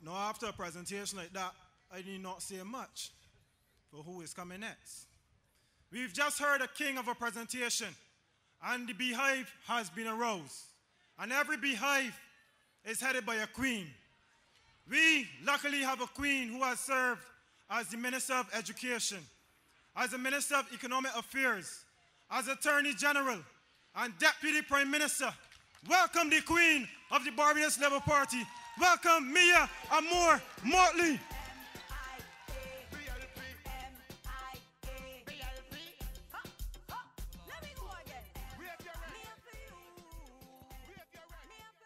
Now, after a presentation like that, I need not say much for who is coming next. We've just heard a king of a presentation, and the beehive has been aroused. And every beehive is headed by a queen. We luckily have a queen who has served as the Minister of Education, as the Minister of Economic Affairs, as Attorney General, and Deputy Prime Minister. Welcome the Queen of the Barbados Labour Party. Welcome Mia Amour Mottley.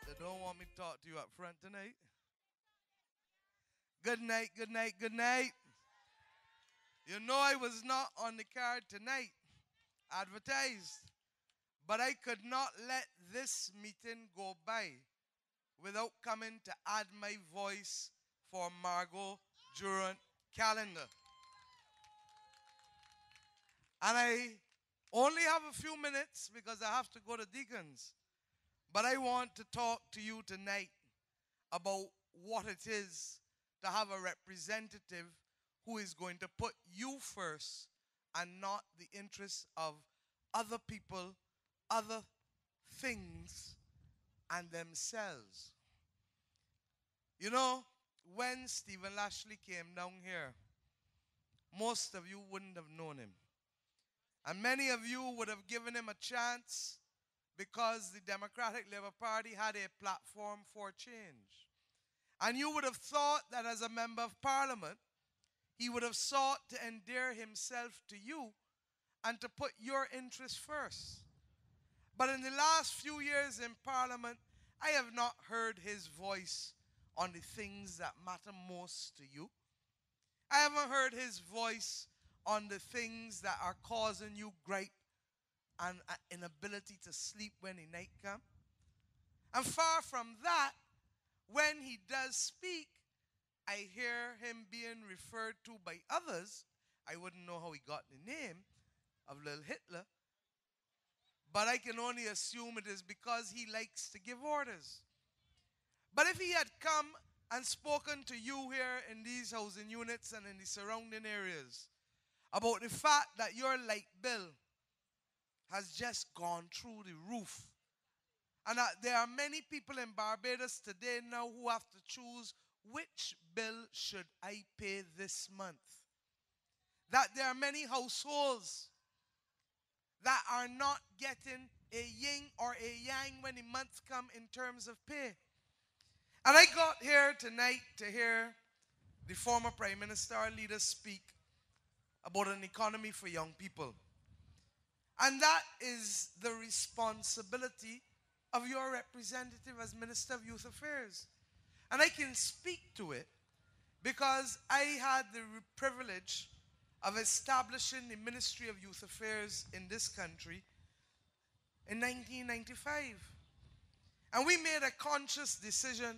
They don't want me to talk to you up front tonight. Good night, good night, good night. You know I was not on the card tonight, advertised. But I could not let this meeting go by without coming to add my voice for Margot Durant calendar. And I only have a few minutes because I have to go to Deacons. But I want to talk to you tonight about what it is to have a representative who is going to put you first and not the interests of other people, other things, and themselves. You know, when Stephen Lashley came down here, most of you wouldn't have known him. And many of you would have given him a chance because the Democratic Labour Party had a platform for change. And you would have thought that as a member of parliament, he would have sought to endear himself to you and to put your interests first. But in the last few years in parliament, I have not heard his voice on the things that matter most to you. I haven't heard his voice on the things that are causing you gripe and an inability to sleep when the night comes. And far from that, when he does speak, I hear him being referred to by others. I wouldn't know how he got the name of Little Hitler, but I can only assume it is because he likes to give orders. But if he had come and spoken to you here in these housing units and in the surrounding areas about the fact that your light bill has just gone through the roof, and that there are many people in Barbados today now who have to choose which bill should I pay this month, that there are many households that are not getting a yin or a yang when the month come in terms of pay. And I got here tonight to hear the former Prime Minister, our leader, speak about an economy for young people. And that is the responsibility of your representative as Minister of Youth Affairs. And I can speak to it because I had the privilege of establishing the Ministry of Youth Affairs in this country in 1995. And we made a conscious decision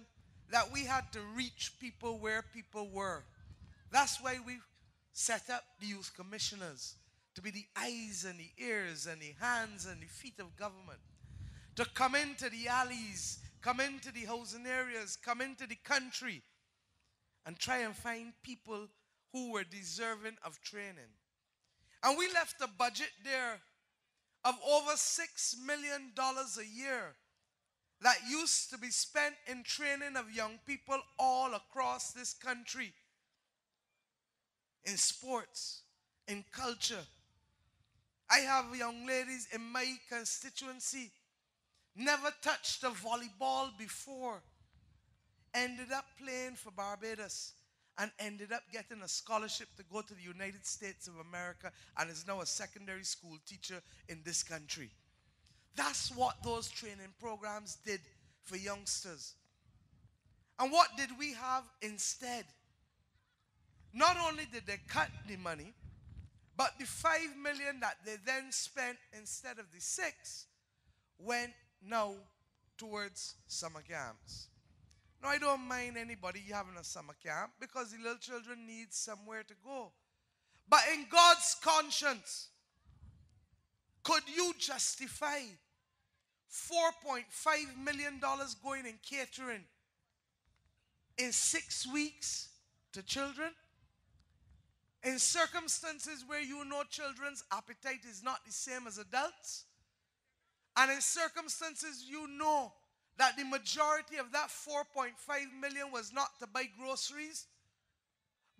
that we had to reach people where people were. That's why we set up the youth commissioners, to be the eyes and the ears and the hands and the feet of government, to come into the alleys, come into the housing areas, come into the country, and try and find people who were deserving of training. And we left a budget there of over $6 million a year that used to be spent in training of young people all across this country, in sports, in culture. I have young ladies in my constituency, never touched a volleyball before, ended up playing for Barbados and ended up getting a scholarship to go to the United States of America and is now a secondary school teacher in this country. That's what those training programs did for youngsters. And what did we have instead? Not only did they cut the money, but the $5 million that they then spent instead of the 6 went now towards summer camps. Now, I don't mind anybody having a summer camp because the little children need somewhere to go. But in God's conscience, could you justify $4.5 million going in catering in 6 weeks to children. In circumstances where you know children's appetite is not the same as adults. And in circumstances you know that the majority of that 4.5 million was not to buy groceries,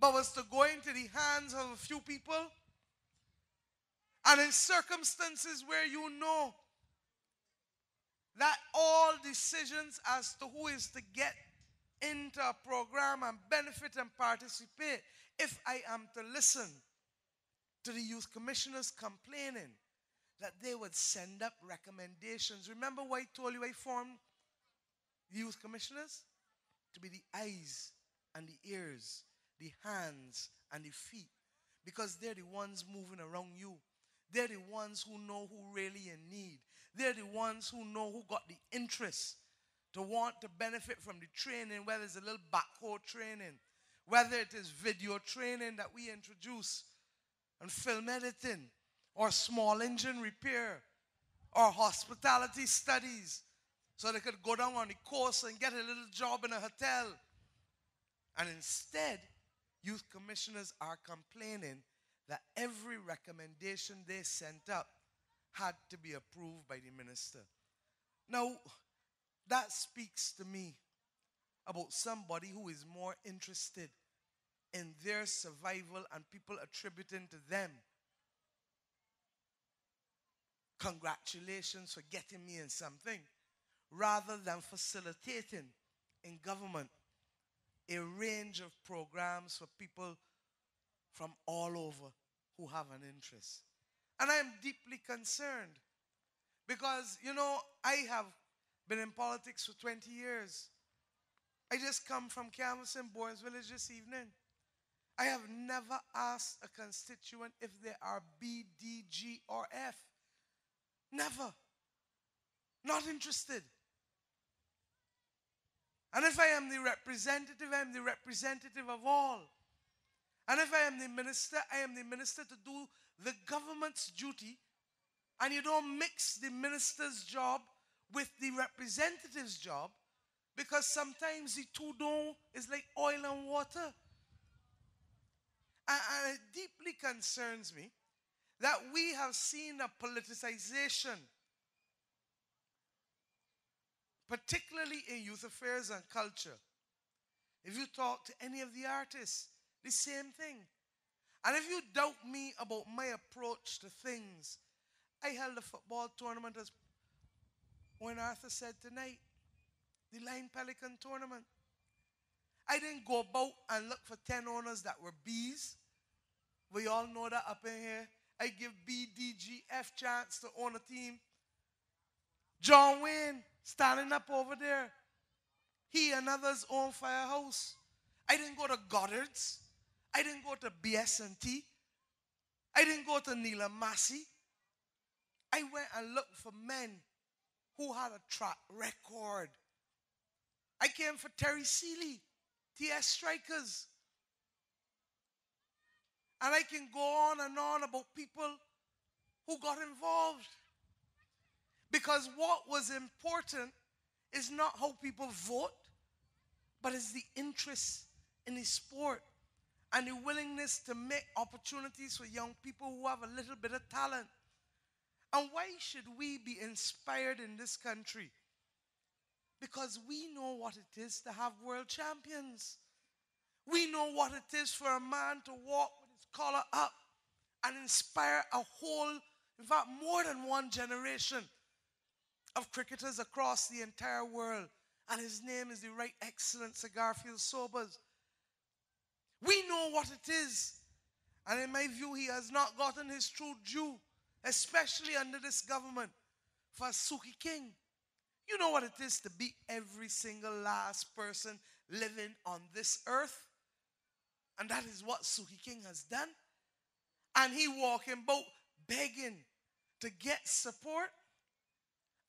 but was to go into the hands of a few people. And in circumstances where you know that all decisions as to who is to get into a program and benefit and participate, if I am to listen to the youth commissioners complaining that they would send up recommendations. Remember what I told you I formed the youth commissioners? To be the eyes and the ears, the hands and the feet. Because they're the ones moving around you. They're the ones who know who really in need. They're the ones who know who got the interest to want to benefit from the training, whether it's a little backhoe training, whether it is video training that we introduce, and film editing, or small engine repair, or hospitality studies, so they could go down on the coast and get a little job in a hotel. And instead, youth commissioners are complaining that every recommendation they sent up had to be approved by the minister. Now, that speaks to me about somebody who is more interested in their survival and people attributing to them congratulations for getting me in something, rather than facilitating in government a range of programs for people from all over who have an interest. And I am deeply concerned because, you know, I have been in politics for 20 years. I just come from canvassing Boys Village this evening. I have never asked a constituent if they are B, D, G, or F. Never. Not interested. And if I am the representative, I am the representative of all. And if I am the minister, I am the minister to do the government's duty. And you don't mix the minister's job with the representative's job, because sometimes the two don't, is like oil and water. And it deeply concerns me that we have seen a politicization, particularly in youth affairs and culture. If you talk to any of the artists, the same thing. And if you doubt me about my approach to things, I held a football tournament, as Wayne Arthur said tonight, the Line Pelican tournament. I didn't go about and look for 10 owners that were Bs. We all know that up in here. I give B, D, G, F chance to own a team. John Wayne standing up over there. He and others own Firehouse. I didn't go to Goddard's. I didn't go to BS&T. I didn't go to Neela Massey. I went and looked for men who had a track record. I came for Terry Seeley, TS Strikers. And I can go on and on about people who got involved. Because what was important is not how people vote, but it's the interest in the sport and the willingness to make opportunities for young people who have a little bit of talent. And why should we be inspired in this country? Because we know what it is to have world champions. We know what it is for a man to walk with his collar up and inspire a whole, in fact, more than one generation of cricketers across the entire world. And his name is the Right Excellent Sir Garfield Sobers. We know what it is. And in my view, he has not gotten his true due, especially under this government, for Suki King. You know what it is to beat every single last person living on this earth? And that is what Suki King has done. And he walking about begging to get support.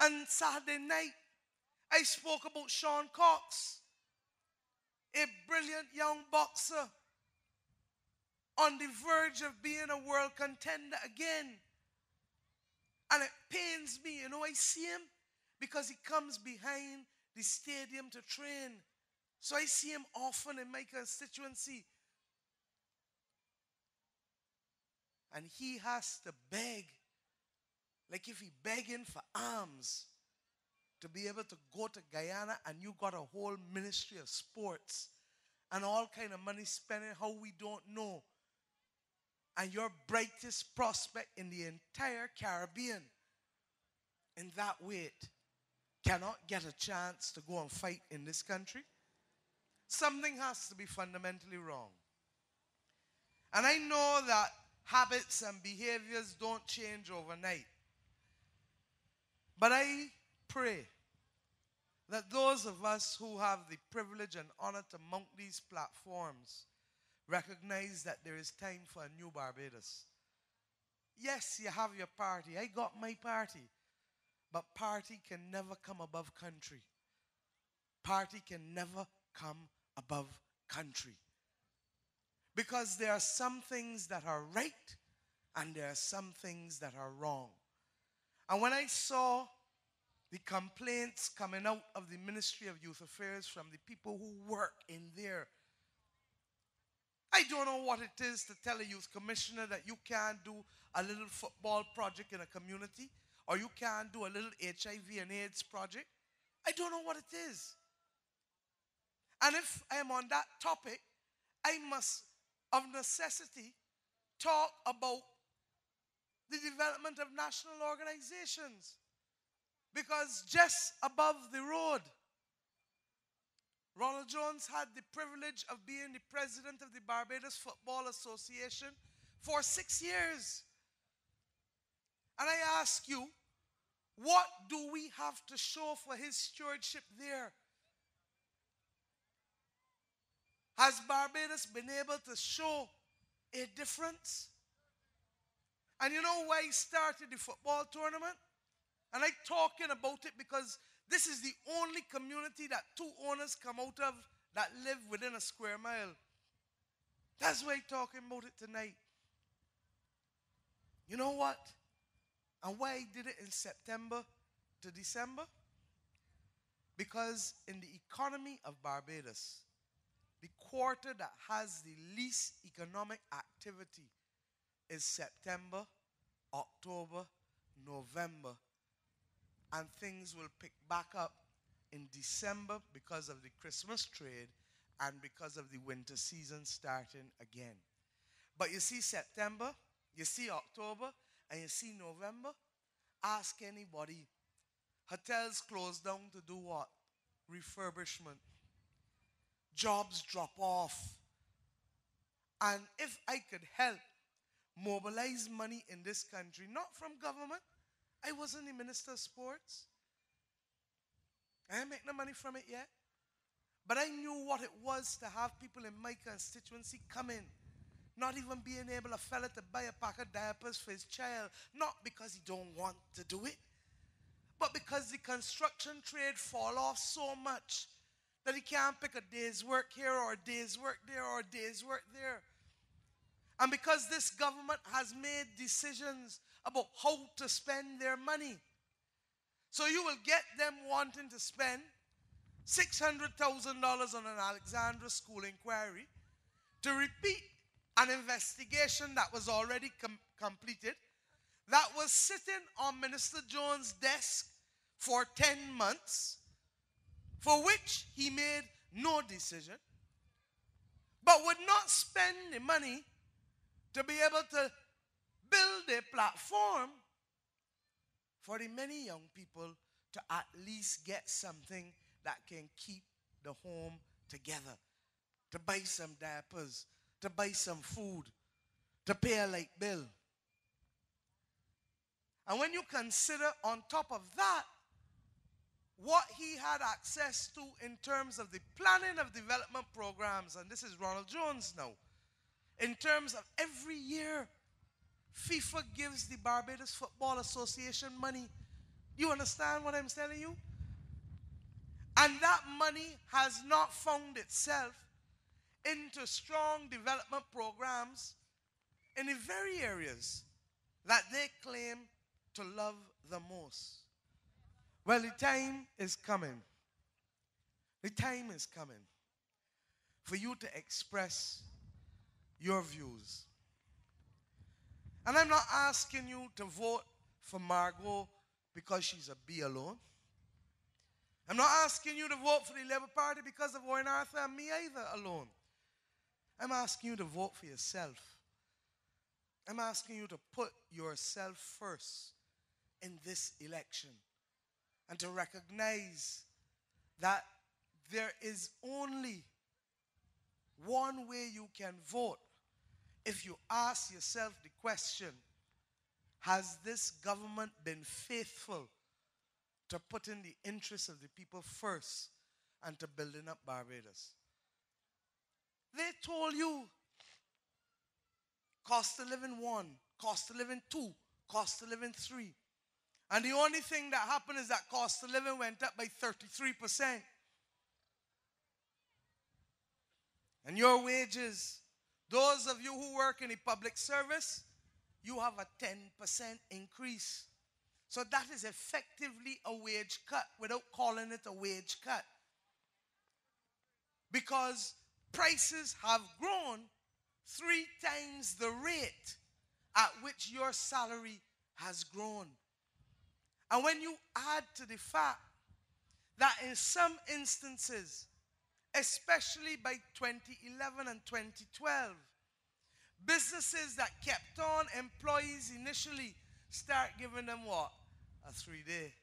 And Saturday night, I spoke about Sean Cox, a brilliant young boxer on the verge of being a world contender again. And it pains me, you know, I see him because he comes behind the stadium to train. So I see him often in my constituency. And he has to beg, like if he begging for alms, to be able to go to Guyana, and you got a whole ministry of sports and all kind of money spending how we don't know. And your brightest prospect in the entire Caribbean in that weight cannot get a chance to go and fight in this country. Something has to be fundamentally wrong. And I know that habits and behaviors don't change overnight. But I pray that those of us who have the privilege and honor to mount these platforms recognize that there is time for a new Barbados. Yes, you have your party. I got my party. But party can never come above country. Party can never come above country. Because there are some things that are right and there are some things that are wrong. And when I saw the complaints coming out of the Ministry of Youth Affairs from the people who work in there, I don't know what it is to tell a youth commissioner that you can't do a little football project in a community, or you can't do a little HIV and AIDS project. I don't know what it is. And if I am on that topic, I must, of necessity, talk about the development of national organizations. Because just above the road, Ronald Jones had the privilege of being the president of the Barbados Football Association for 6 years. And I ask you, what do we have to show for his stewardship there? Has Barbados been able to show a difference? And you know why he started the football tournament? And I'm talking about it because this is the only community that two owners come out of that live within a square mile. That's why I'm talking about it tonight. You know what? And why I did it in September to December? Because in the economy of Barbados, the quarter that has the least economic activity is September, October, November. And things will pick back up in December because of the Christmas trade and because of the winter season starting again. But you see September, you see October, and you see November. Ask anybody. Hotels close down to do what? Refurbishment. Jobs drop off. And if I could help mobilize money in this country, not from government, I wasn't the Minister of Sports. I didn't make no money from it yet. But I knew what it was to have people in my constituency come in, not even being able, a fella, to buy a pack of diapers for his child, not because he don't want to do it, but because the construction trade fall off so much that he can't pick a day's work here or a day's work there or a day's work there. And because this government has made decisions about how to spend their money. So you will get them wanting to spend $600,000 on an Alexandra School inquiry to repeat an investigation that was already completed, that was sitting on Minister Jones' desk for 10 months, for which he made no decision, but would not spend the money to be able to build a platform for the many young people to at least get something that can keep the home together, to buy some diapers, to buy some food, to pay a light bill. And when you consider on top of that what he had access to in terms of the planning of development programs, and this is Ronald Jones now, in terms of every year FIFA gives the Barbados Football Association money. You understand what I'm telling you? And that money has not found itself into strong development programs in the very areas that they claim to love the most. Well, the time is coming. The time is coming for you to express your views. And I'm not asking you to vote for Margot because she's a B alone. I'm not asking you to vote for the Labour Party because of Warren Arthur and me either alone. I'm asking you to vote for yourself. I'm asking you to put yourself first in this election and to recognize that there is only one way you can vote if you ask yourself the question, has this government been faithful to putting the interests of the people first and to building up Barbados? They told you cost of living 1, cost of living 2, cost of living 3. And the only thing that happened is that cost of living went up by 33%. And your wages, those of you who work in the public service, you have a 10% increase. So that is effectively a wage cut without calling it a wage cut. Because prices have grown 3 times the rate at which your salary has grown. And when you add to the fact that in some instances, especially by 2011 and 2012, businesses that kept on employees initially start giving them what? A 3-day,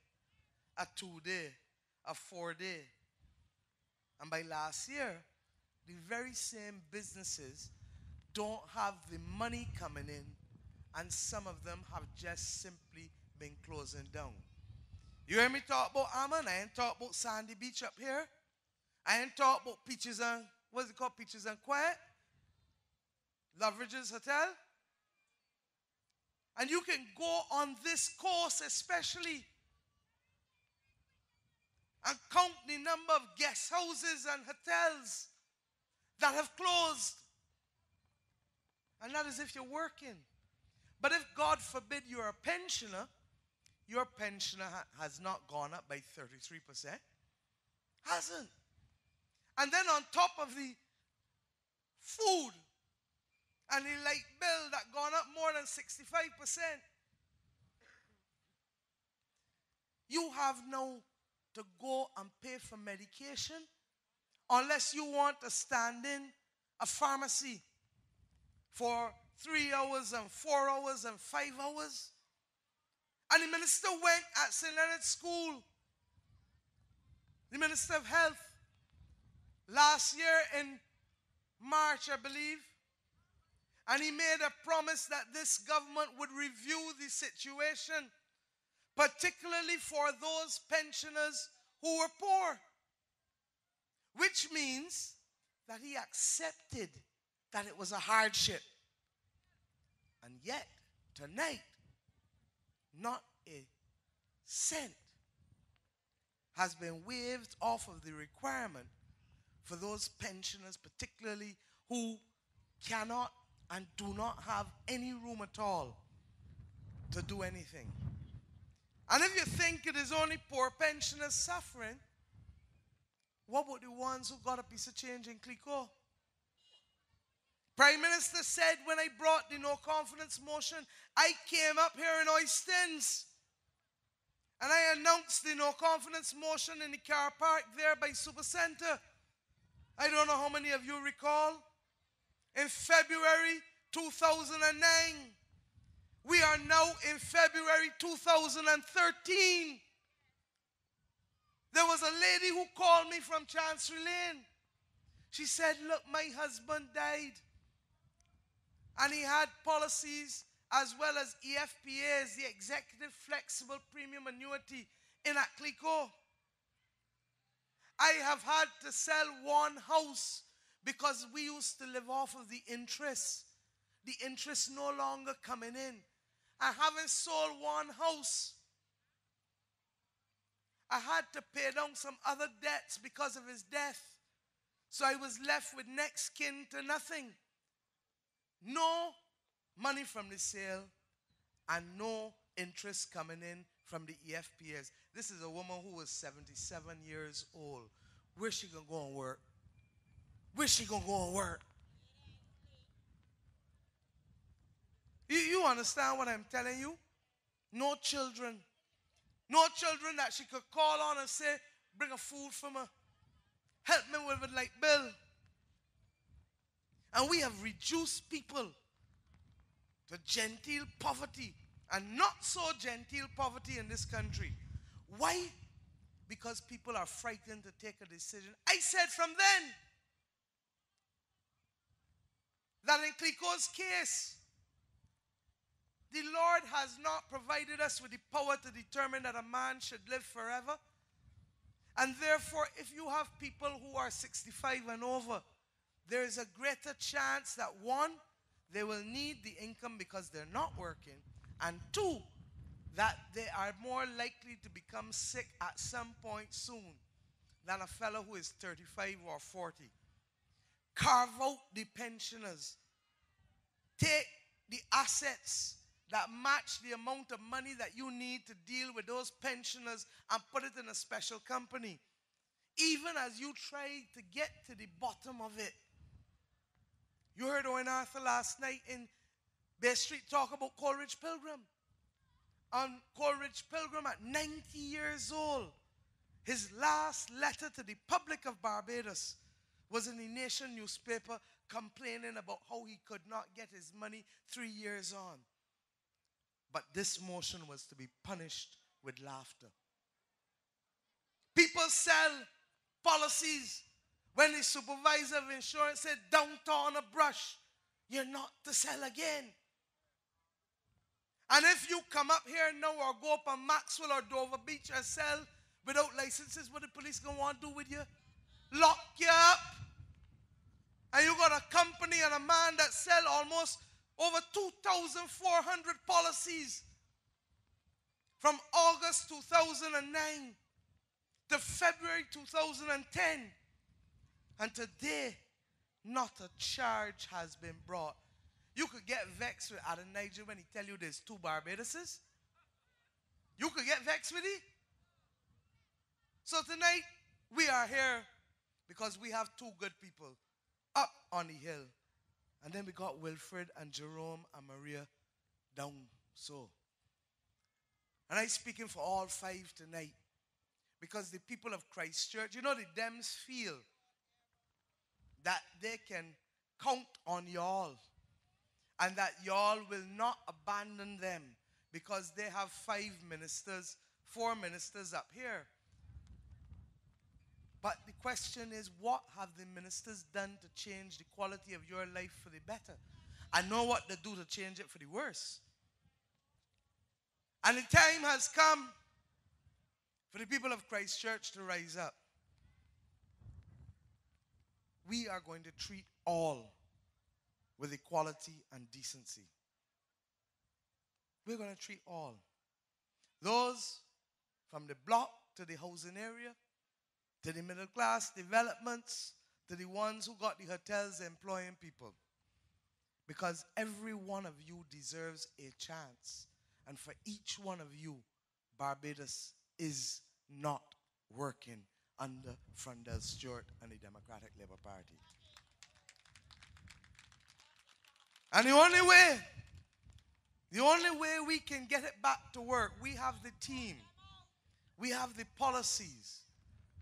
a 2-day, a 4-day. And by last year, the very same businesses don't have the money coming in, and some of them have just simply been closing down. You hear me talk about Ammon? I ain't talk about Sandy Beach up here. I ain't talk about Peaches and, what's it called, Peaches and Quiet? Loveridge's Hotel. And you can go on this course especially and count the number of guest houses and hotels that have closed. And that is if you're working. But if, God forbid, you're a pensioner, your pensioner has not gone up by 33%. Hasn't. And then on top of the food and the light bill that gone up more than 65%, you have now to go and pay for medication unless you want to stand in a pharmacy for 3 hours and 4 hours and 5 hours. And the minister went at St. Leonard's School, the Minister of Health, last year in March, I believe, and he made a promise that this government would review the situation, particularly for those pensioners who were poor, which means that he accepted that it was a hardship. And yet, tonight, not a cent has been waived off of the requirement for those pensioners, particularly who cannot and do not have any room at all to do anything. And if you think it is only poor pensioners suffering, what about the ones who got a piece of change in Clico? Prime Minister said when I brought the no confidence motion, I came up here in Oistins and I announced the no confidence motion in the car park there by Supercenter. I don't know how many of you recall. In February 2009, we are now in February 2013. There was a lady who called me from Chancery Lane. She said, look, my husband died. And he had policies as well as EFPAs, the Executive Flexible Premium Annuity, in Clico. I have had to sell one house because we used to live off of the interest. The interest no longer coming in. I haven't sold one house. I had to pay down some other debts because of his death. So I was left with next kin to nothing. No money from the sale and no interest coming in from the EFPS. This is a woman who was 77 years old. Where's she going to go and work? where she gonna go and work? You understand what I'm telling you? No children. No children that she could call on and say, bring a food for me. Help me with it like bill. And we have reduced people to genteel poverty and not so genteel poverty in this country. Why? Because people are frightened to take a decision. I said from then that in Clico's case, the Lord has not provided us with the power to determine that a man should live forever. And therefore, if you have people who are 65 and over, there is a greater chance that one, they will need the income because they're not working, and two, that they are more likely to become sick at some point soon than a fellow who is 35 or 40. Carve out the pensioners. Take the assets that match the amount of money that you need to deal with those pensioners and put it in a special company. Even as you try to get to the bottom of it. You heard Owen Arthur last night in Bay Street talk about Coleridge Pilgrim. And Coleridge Pilgrim at 90 years old, his last letter to the public of Barbados was in the Nation newspaper complaining about how he could not get his money 3 years on. But this motion was to be punished with laughter. People sell policies when the supervisor of insurance said, don't turn a brush, you're not to sell again. And if you come up here now or go up on Maxwell or Dover Beach and sell without licenses, what the police going to want to do with you? Lock you up. And you got a company and a man that sell almost over 2,400 policies from August 2009 to February 2010. And today, not a charge has been brought. You could get vexed with Adam Niger when he tell you there's 2 Barbadoses. You could get vexed with it. So tonight, we are here because we have 2 good people up on the hill. And then we got Wilfred and Jerome and Maria down so. And I'm speaking for all 5 tonight. Because the people of Christ Church, you know, the Dems feel that they can count on y'all. And that y'all will not abandon them. Because they have 5 ministers, 4 ministers up here. But the question is, what have the ministers done to change the quality of your life for the better? I know what they do to change it for the worse. And the time has come for the people of Christ Church to rise up. We are going to treat all with equality and decency. We're going to treat all. Those from the block to the housing area, to the middle class developments, to the ones who got the hotels employing people. Because every one of you deserves a chance. And for each one of you, Barbados is not working under Frondel Stewart and the Democratic Labour Party. And the only way we can get it back to work, we have the team, we have the policies,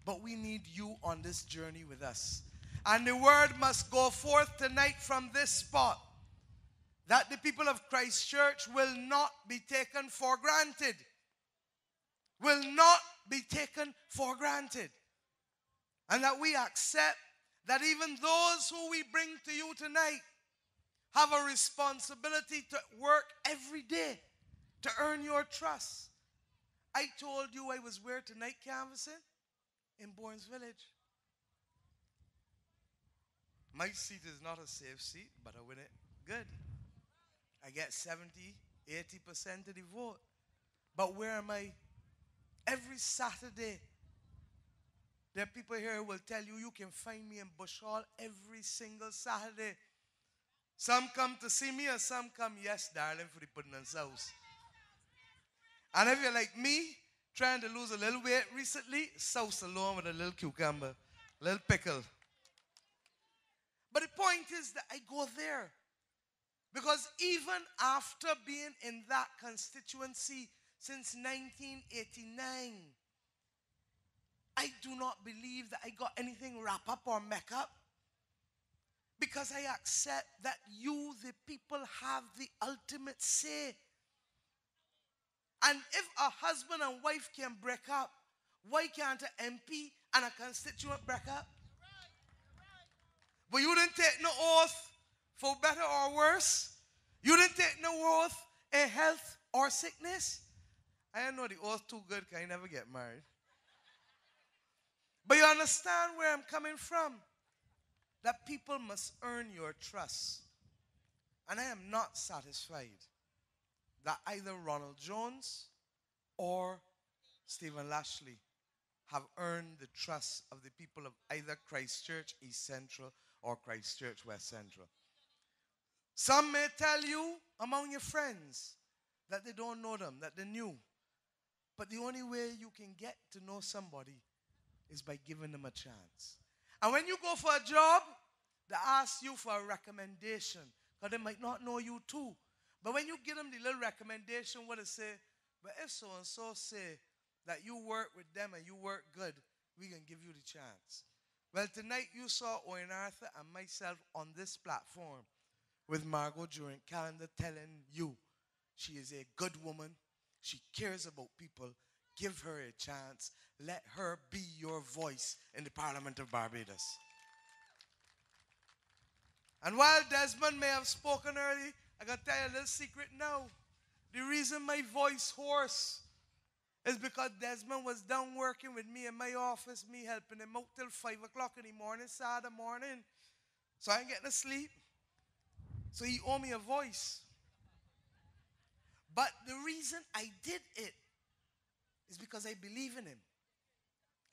but we need you on this journey with us. And the word must go forth tonight from this spot that the people of Christ Church will not be taken for granted. Will not be taken for granted. And that we accept that even those who we bring to you tonight have a responsibility to work every day to earn your trust. I told you I was where tonight canvassing? In Bournes Village. My seat is not a safe seat, but I win it good. I get 70, 80% of the vote. But where am I? Every Saturday, there are people here who will tell you, you can find me in Bush Hall every single Saturday. Some come to see me and some come, yes, darling, for the pudding and sauce. And if you're like me, trying to lose a little weight recently, sauce alone with a little cucumber, a little pickle. But the point is that I go there. Because even after being in that constituency since 1989, I do not believe that I got anything wrap up or make up. Because I accept that you, the people, have the ultimate say. And if a husband and wife can break up, why can't an MP and a constituent break up? But you didn't take no oath for better or worse. You didn't take no oath in health or sickness. I don't know the oath too good because I never get married. But you understand where I'm coming from. That people must earn your trust. And I am not satisfied that either Ronald Jones or Stephen Lashley have earned the trust of the people of either Christchurch East Central or Christchurch West Central. Some may tell you among your friends that they don't know them, that they're new. But the only way you can get to know somebody is by giving them a chance. And when you go for a job, they ask you for a recommendation because they might not know you too. But when you give them the little recommendation, what they say, but if so-and-so say that you work with them and you work good, we can give you the chance. Well, tonight you saw Owen Arthur and myself on this platform with Margot during calendar telling you she is a good woman. She cares about people. Give her a chance. Let her be your voice in the Parliament of Barbados. And while Desmond may have spoken early, I got to tell you a little secret now. The reason my voice hoarse is because Desmond was down working with me in my office, me helping him out till 5 o'clock in the morning, Saturday morning. So I ain't getting to sleep. So he owed me a voice. But the reason I did it is because I believe in him.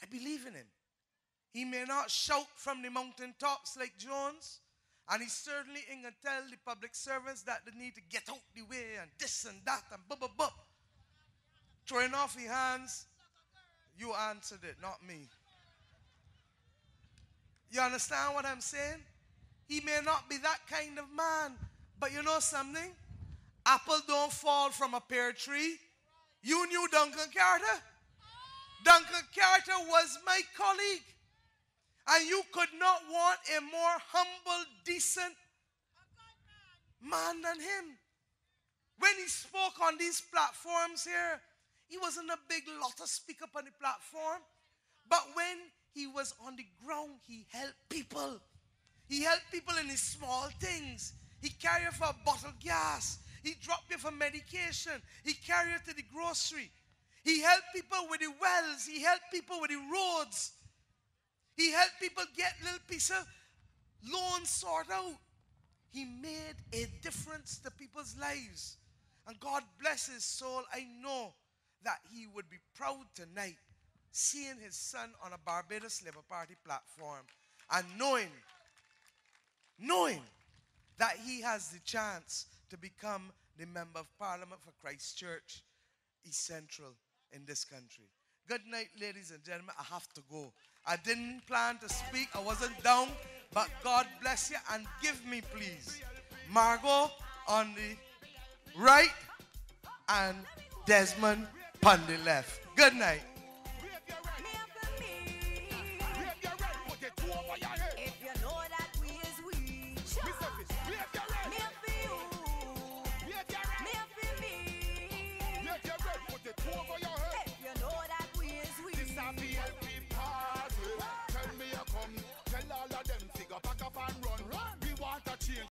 I believe in him. He may not shout from the mountaintops like Jones, and he certainly ain't going to tell the public servants that they need to get out the way and this and that and blah. Throwing off his hands, you answered it, not me. You understand what I'm saying? He may not be that kind of man, but you know something? Apple don't fall from a pear tree. You knew Duncan Carter? Duncan Carter was my colleague. And you could not want a more humble, decent man than him. When he spoke on these platforms here, he wasn't a big lot to speak up on the platform. But when he was on the ground, he helped people. He helped people in his small things. He carried you for a bottle of gas. He dropped you for medication. He carried you to the grocery. He helped people with the wells. He helped people with the roads. He helped people get little piece of loans sorted out. He made a difference to people's lives. And God bless his soul. I know that he would be proud tonight seeing his son on a Barbados Labour Party platform and knowing that he has the chance to become the Member of Parliament for Christchurch East Central in this country. Good night, ladies and gentlemen. I have to go. I didn't plan to speak. I wasn't down. But God bless you and give me, please, Margot on the right and Desmond on the left. Good night.